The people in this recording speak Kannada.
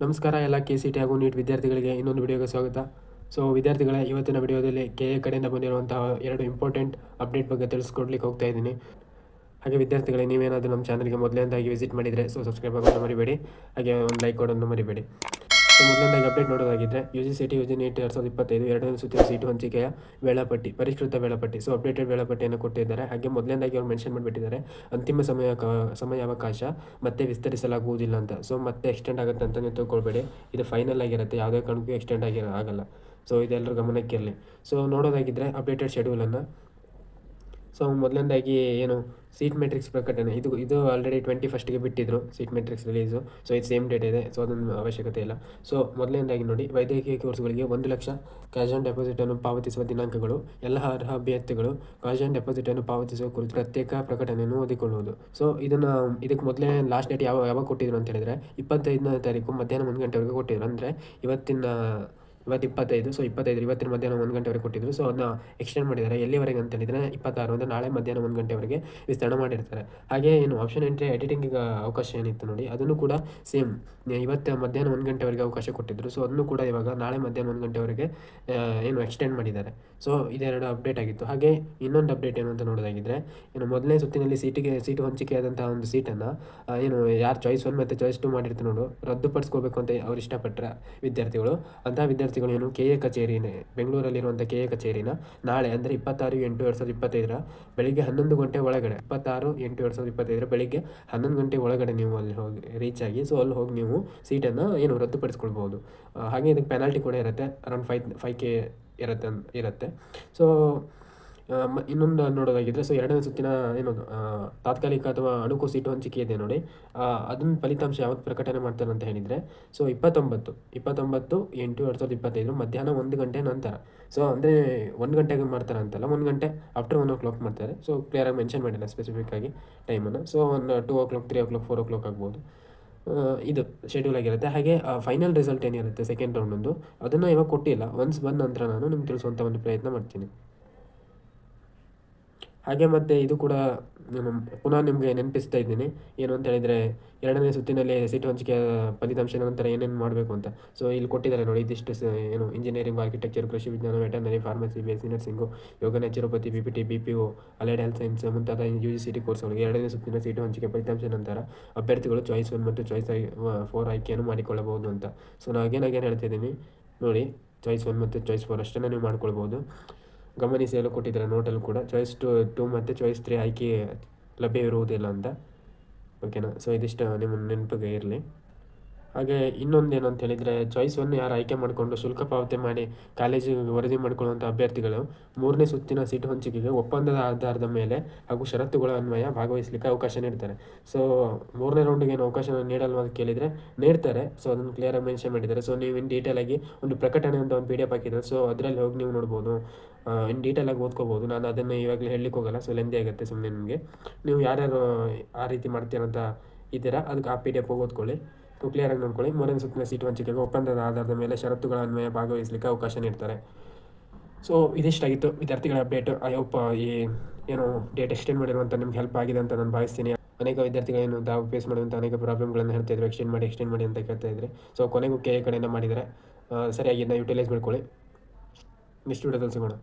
ನಮಸ್ಕಾರ ಎಲ್ಲ KCT ಹಾಗೂ ನೀಟ್ ವಿದ್ಯಾರ್ಥಿಗಳಿಗೆ ಇನ್ನೊಂದು ವಿಡಿಯೋಗೆ ಸ್ವಾಗತ. ವಿದ್ಯಾರ್ಥಿಗಳೇ, ಇವತ್ತಿನ ವಿಡಿಯೋದಲ್ಲಿ KA ಕಡೆಯಿಂದ ಬಂದಿರುವಂತಹ 2 ಇಂಪಾರ್ಟೆಂಟ್ ಅಪ್ಡೇಟ್ ಬಗ್ಗೆ ತಿಳಿಸ್ಕೊಡ್ಲಿಕ್ಕೆ ಹೋಗ್ತಾ ಇದ್ದೀನಿ. ಹಾಗೆ ವಿದ್ಯಾರ್ಥಿಗಳೇ, ನೀವೇನಾದರೂ ನಮ್ಮ ಚಾನಲ್ಗೆ ಮೊದಲನೇದಾಗಿ ವಿಸಿಟ್ ಮಾಡಿದರೆ ಸಬ್ಸ್ಕ್ರೈಬ್ ಆಗೋದನ್ನು ಮರಿಬೇಡಿ, ಹಾಗೆ ಒಂದು ಲೈಕ್ ಕೊಡೋದನ್ನು ಮರಿಬೇಡಿ. ಮೊದಲನೇದಾಗಿ ಅಪ್ಡೇಟ್ ನೋಡೋದಾಗಿದ್ದರೆ UGCET UG NEET 2025 ಎರಡನೇ ಸುತ್ತಿನ ಸೀಟು ಹಂಚಿಕೆಯ ವೇಳಾಪಟ್ಟಿ, ಪರಿಷ್ಕೃತ ವೇಳಾಪಟ್ಟಿ, ಅಪ್ಡೇಟೆಡ್ ವೇಳಾಪಟ್ಟಿಯನ್ನು ಕೊಟ್ಟಿದ್ದಾರೆ. ಹಾಗೆ ಮೊದಲನೇದಾಗಿ ಅವ್ರು ಮೆನ್ಷನ್ ಮಾಡಿಬಿಟ್ಟಿದ್ದಾರೆ, ಅಂತಿಮ ಸಮಯಾವಕಾಶ ಮತ್ತೆ ವಿಸ್ತರಿಸಲಾಗುವುದಿಲ್ಲ ಅಂತ. ಮತ್ತೆ ಎಕ್ಸ್ಟೆಂಡ್ ಆಗುತ್ತೆ ಅಂತ ನೀವು ತಿಳ್ಕೊಳ್ಬೇಡಿ, ಇದು ಫೈನಲ್ ಆಗಿರುತ್ತೆ, ಯಾವುದೇ ಕಾರಣಕ್ಕೂ ಎಕ್ಸ್ಟೆಂಡ್ ಆಗಲ್ಲ. ಇದೆಲ್ಲರೂ ಗಮನಕ್ಕೆ ಇರಲಿ. ನೋಡೋದಾಗಿದ್ದರೆ ಅಪ್ಡೇಟೆಡ್ ಶೆಡ್ಯೂಲನ್ನು ಮೊದಲನೇದಾಗಿ ಏನು ಸೀಟ್ ಮೆಟ್ರಿಕ್ಸ್ ಪ್ರಕಟಣೆ, ಇದು ಆಲ್ರೆಡಿ 21ಗೆ ಬಿಟ್ಟಿದ್ರು ಸೀಟ್ ಮೆಟ್ರಿಕ್ಸ್ ರಿಲೀಸು. ಇದು ಸೇಮ್ ಡೇಟ್ ಇದೆ, ಅದೊಂದು ಅವಶ್ಯಕತೆ ಇಲ್ಲ. ಮೊದಲನೇದಾಗಿ ನೋಡಿ, ವೈದ್ಯಕೀಯ ಕೋರ್ಸ್ಗಳಿಗೆ 1 ಲಕ್ಷ ಕ್ಯಾಶ್ ಆನ್ ಡೆಪಾಸಿಟನ್ನು ಪಾವತಿಸುವ ದಿನಾಂಕಗಳು, ಎಲ್ಲ ಅರ್ಹ ಅಭ್ಯರ್ಥಿಗಳು ಕ್ಯಾಶ್ ಆನ್ ಡೆಪಾಸಿಟನ್ನು ಪಾವತಿಸುವ ಕುರಿತು ಪ್ರತ್ಯೇಕ ಪ್ರಕಟಣೆಯನ್ನು ಓದಿಕೊಳ್ಳುವುದು. ಇದಕ್ಕೆ ಮೊದಲೇ ಲಾಸ್ಟ್ ಡೇಟ್ ಯಾವಾಗ ಕೊಟ್ಟಿದ್ರು ಅಂತ ಹೇಳಿದರೆ 25ನೇ ತಾರೀಕು ಮಧ್ಯಾಹ್ನ 1 ಗಂಟೆವರೆಗೆ ಕೊಟ್ಟಿದ್ರು. ಅಂದರೆ ಇವತ್ತು 25, 25 ಇವತ್ತಿನ ಮಧ್ಯಾಹ್ನ 1 ಗಂಟೆವರೆಗೆ ಕೊಟ್ಟಿದ್ರು. ಅದನ್ನ ಎಕ್ಸ್ಟೆಂಡ್ ಮಾಡಿದ್ದಾರೆ. ಎಲ್ಲಿವರೆಗೆ ಅಂತ ಹೇಳಿದರೆ 26 ಅಂದರೆ ನಾಳೆ ಮಧ್ಯಾಹ್ನ 1 ಗಂಟೆವರೆಗೆ ವಿಸ್ತರಣೆ ಮಾಡಿರ್ತಾರೆ. ಹಾಗೆ ಏನು ಆಪ್ಷನ್ ಎಂಟ್ರಿ ಎಡಿಟಿಂಗಿಗೆ ಅವಕಾಶ ಏನಿತ್ತು ನೋಡಿ, ಅದನ್ನು ಕೂಡ ಸೇಮ್ ಇವತ್ತು ಮಧ್ಯಾಹ್ನ 1 ಗಂಟೆವರೆಗೆ ಅವಕಾಶ ಕೊಟ್ಟಿದ್ರು. ಅದನ್ನು ಕೂಡ ಇವಾಗ ನಾಳೆ ಮಧ್ಯಾಹ್ನ 1 ಗಂಟೆವರೆಗೆ ಏನು ಎಕ್ಸ್ಟೆಂಡ್ ಮಾಡಿದ್ದಾರೆ. ಇದೆರಡು ಅಪ್ಡೇಟ್ ಆಗಿತ್ತು. ಹಾಗೆ ಇನ್ನೊಂದು ಅಪ್ಡೇಟ್ ಏನು ಅಂತ ನೋಡೋದಾಗಿದ್ದರೆ, ಮೊದಲನೇ ಸುತ್ತಿನಲ್ಲಿ ಸೀಟು ಹಂಚಿಕೆಯಾದಂತಹ ಒಂದು ಸೀಟನ್ನು ಯಾರು ಚಾಯ್ಸ್ 1 ಮತ್ತು ಚಾಯ್ಸ್ 2 ಮಾಡಿರ್ತಾರೆ ನೋಡು, ರದ್ದುಪಡಿಸ್ಕೋಬೇಕು ಅಂತ ಅವ್ರು ಇಷ್ಟಪಟ್ಟರೆ ವಿದ್ಯಾರ್ಥಿಗಳು, ಅಂತಹ ವಿದ್ಯಾರ್ಥಿಗಳು ಏನು KA ಕಚೇರಿನೇ, ಬೆಂಗಳೂರಲ್ಲಿರುವಂಥ KA ಕಚೇರಿನ ನಾಳೆ ಅಂದರೆ 26/8/2025 ಬೆಳಿಗ್ಗೆ 11 ಗಂಟೆ ಒಳಗಡೆ, 26/8/2025 ಬೆಳಿಗ್ಗೆ 11 ಗಂಟೆ ಒಳಗಡೆ ನೀವು ಅಲ್ಲಿ ಹೋಗಿ ರೀಚ್ ಆಗಿ ಅಲ್ಲಿ ಹೋಗಿ ನೀವು ಸೀಟನ್ನು ರದ್ದುಪಡಿಸ್ಕೊಳ್ಬೋದು. ಹಾಗೆ ಇದಕ್ಕೆ ಪೆನಾಲ್ಟಿ ಕೂಡ ಇರುತ್ತೆ, ಅರೌಂಡ್ 5K ಇರುತ್ತೆ. ಇನ್ನೊಂದು ನೋಡೋದಾಗಿದ್ದರೆ, ಎರಡನೇ ಸುತ್ತಿನ ತಾತ್ಕಾಲಿಕ ಅಥವಾ ಅಣುಕು ಸೀಟು ಹಂಚಿಕೆ ಇದೆ ನೋಡಿ, ಅದನ್ನ ಫಲಿತಾಂಶ ಯಾವತ್ತು ಪ್ರಕಟಣೆ ಮಾಡ್ತಾರೆ ಅಂತ ಹೇಳಿದರೆ 29/8/2025 ಮಧ್ಯಾಹ್ನ 1 ಗಂಟೆ ನಂತರ. ಅಂದರೆ 1 ಗಂಟೆಗೆ ಮಾಡ್ತಾರೆ ಅಂತಲ್ಲ, 1 ಗಂಟೆ ಆಫ್ಟರ್ 1 o'clock ಮಾಡ್ತಾರೆ. ಕ್ಲಿಯರಾಗಿ ಮೆನ್ಷನ್ ಮಾಡಿಲ್ಲ ಸ್ಪೆಸಿಫಿಕ್ ಆಗಿ ಟೈಮನ್ನು. ಒಂದು 2 o'clock 3 o'clock 4 o'clock ಆಗ್ಬೋದು. ಇದು ಶೆಡ್ಯೂಲ್ ಆಗಿರುತ್ತೆ. ಹಾಗೆ ಫೈನಲ್ ರಿಸಲ್ಟ್ ಏನಿರುತ್ತೆ ಸೆಕೆಂಡ್ ರೌಂಡೊಂದು, ಅದನ್ನು ಇವಾಗ ಕೊಟ್ಟಿಲ್ಲ. ಒನ್ಸ್ ಬಂದ ನಂತರ ನಾನು ನಿಮ್ಗೆ ತಿಳಿಸುವಂಥ ಒಂದು ಪ್ರಯತ್ನ ಮಾಡ್ತೀನಿ. ಹಾಗೆ ಮತ್ತು ಇದು ಕೂಡ ಪುನಃ ನಿಮಗೆ ನೆನಪಿಸ್ತಾ ಇದ್ದೀನಿ, ಏನು ಅಂತ ಹೇಳಿದರೆ, ಎರಡನೇ ಸುತ್ತಿನಲ್ಲಿ ಸೀಟು ಹಂಚಿಕೆ ಫಲಿತಾಂಶದ ನಂತರ ಏನೇನು ಮಾಡಬೇಕು ಅಂತ. ಇಲ್ಲಿ ಕೊಟ್ಟಿದ್ದಾರೆ ನೋಡಿ, ಇದಿಷ್ಟು ಏನು ಇಂಜಿನಿಯರಿಂಗ್, ಆರ್ಕಿಟೆಕ್ಚರ್, ಕೃಷಿ ವಿಜ್ಞಾನ, veterinary, pharmacy, BSc nursing, yoga, naturopathy, PPT, BPO, allied health science ಮುಂತಾದ UGCET ಕೋರ್ಸ್ಗಳಿಗೆ ಎರಡನೇ ಸುತ್ತಿನ ಸೀಟು ಹಂಚಿಕೆ ಫಲಿತಾಂಶದ ನಂತರ ಅಭ್ಯರ್ಥಿಗಳು ಚಾಯ್ಸ್ 1 ಮತ್ತು ಚಾಯ್ಸ್ 4 ಆಯ್ಕೆಯನ್ನು ಮಾಡಿಕೊಳ್ಳಬಹುದು ಅಂತ. ನಾನು ಅಗೇನ್ ಹೇಳ್ತಿದ್ದೀನಿ ನೋಡಿ, ಚಾಯ್ಸ್ 1 ಮತ್ತು ಚಾಯ್ಸ್ 4 ಅಷ್ಟನ್ನು ನೀವು ಮಾಡ್ಕೊಳ್ಬೋದು. ಗಮನಿಸಿ, ಎಲ್ಲ ಕೊಟ್ಟಿದ್ದಾರೆ ನೋಟಲ್ಲಿ ಕೂಡ, ಚಾಯ್ಸ್ 2 ಮತ್ತು ಚಾಯ್ಸ್ 3 ಆಯ್ಕೆ ಲಭ್ಯವಿರುವುದಿಲ್ಲ ಅಂತ. ಓಕೆನಾ? ಇದಿಷ್ಟು ನಿಮ್ಮ ನೆನಪಿಗೆ ಇರಲಿ. ಹಾಗೆ ಇನ್ನೊಂದೇನು ಅಂತ ಹೇಳಿದರೆ, ಚಾಯ್ಸ್ 1 ಯಾರು ಆಯ್ಕೆ ಮಾಡಿಕೊಂಡು ಶುಲ್ಕ ಪಾವತಿ ಮಾಡಿ ಕಾಲೇಜಿಗೆ ವರದಿ ಮಾಡಿಕೊಳ್ಳುವಂಥ ಅಭ್ಯರ್ಥಿಗಳು 3ನೇ ಸುತ್ತಿನ ಸೀಟು ಹಂಚಿಕೆಗೆ ಒಪ್ಪಂದದ ಆಧಾರದ ಮೇಲೆ ಹಾಗೂ ಷರತ್ತುಗಳ ಅನ್ವಯ ಭಾಗವಹಿಸಲಿಕ್ಕೆ ಅವಕಾಶ ನೀಡ್ತಾರೆ. 3ನೇ ರೌಂಡಿಗೆ ಏನು ಅವಕಾಶ ನೀಡಲ್ವ ಅಂತ ಕೇಳಿದರೆ ನೀಡ್ತಾರೆ. ಅದನ್ನು ಕ್ಲಿಯರಾಗಿ ಮೆನ್ಷನ್ ಮಾಡಿದ್ದಾರೆ. ನೀವು ಇನ್ ಡೀಟೇಲಾಗಿ ಒಂದು ಪ್ರಕಟಣೆ ಅಂತ ಒಂದು PDF ಹಾಕಿದ್ದಾರೆ. ಅದರಲ್ಲಿ ಹೋಗಿ ನೀವು ನೋಡ್ಬೋದು, ಇನ್ ಡೀಟೇಲಾಗಿ ಓದ್ಕೋಬೋದು. ನಾನು ಅದನ್ನು ಇವಾಗಲೇ ಹೇಳಲಿಕ್ಕೆ ಹೋಗಲ್ಲ, ಲೆಂದಿ ಆಗುತ್ತೆ ಸುಮ್ಮನೆ ನಿಮಗೆ. ನೀವು ಯಾರ್ಯಾರು ಆ ರೀತಿ ಮಾಡ್ತೀರಂತ ಇದ್ದೀರಾ, ಅದಕ್ಕೆ ಆ PDF ಹೋಗಿ ಓದ್ಕೊಳ್ಳಿ, ಕ್ಲಿಯರಾಗಿ ನೋಡ್ಕೊಳ್ಳಿ. 3ನೇ ಸುತ್ತಿನ ಸೀಟು ಹಂಚಿಕೆಗೆ ಒಪ್ಪಂದದ ಆಧಾರದ ಮೇಲೆ ಷರತ್ತುಗಳ ಅನ್ವಯ ಭಾಗವಹಿಸಲಿಕ್ಕೆ ಅವಕಾಶ ನೀಡ್ತಾರೆ. ಇದಿಷ್ಟಾಗಿತ್ತು ವಿದ್ಯಾರ್ಥಿಗಳ ಅಪ್ಡೇಟ್. ಐ ಹೋಪ್ ಈ ಏನು ಡೇಟ್ ಎಕ್ಸ್ಟೆಂಡ್ ಮಾಡಿರುವಂಥ ನಿಮ್ಗೆ ಹೆಲ್ಪ್ ಆಗಿದೆ ಅಂತ ನಾನು ಭಾವಿಸ್ತೀನಿ. ಅನೇಕ ವಿದ್ಯಾರ್ಥಿಗಳೇನು ತಾವು ಫೇಸ್ ಮಾಡುವಂಥ ಅನೇಕ ಪ್ರಾಬ್ಲಮ್ಗಳನ್ನು ಹೇಳ್ತಾ ಇದ್ರು, ಎಕ್ಸ್ಟೆಂಡ್ ಮಾಡಿ ಅಂತ ಕೇಳ್ತಾ ಇದ್ರಿ. ಕೊನೆಗೂ KA ಕಡೆಯಿಂದ ಮಾಡಿದರೆ ಸರಿಯಾಗಿ ಇದನ್ನ ಯುಟಿಲೈಸ್ ಮಾಡ್ಕೊಳ್ಳಿ. ನೆಕ್ಸ್ಟ್ ವಿಡಿಯೋದಲ್ಲಿ ಸಿಗೋಣ.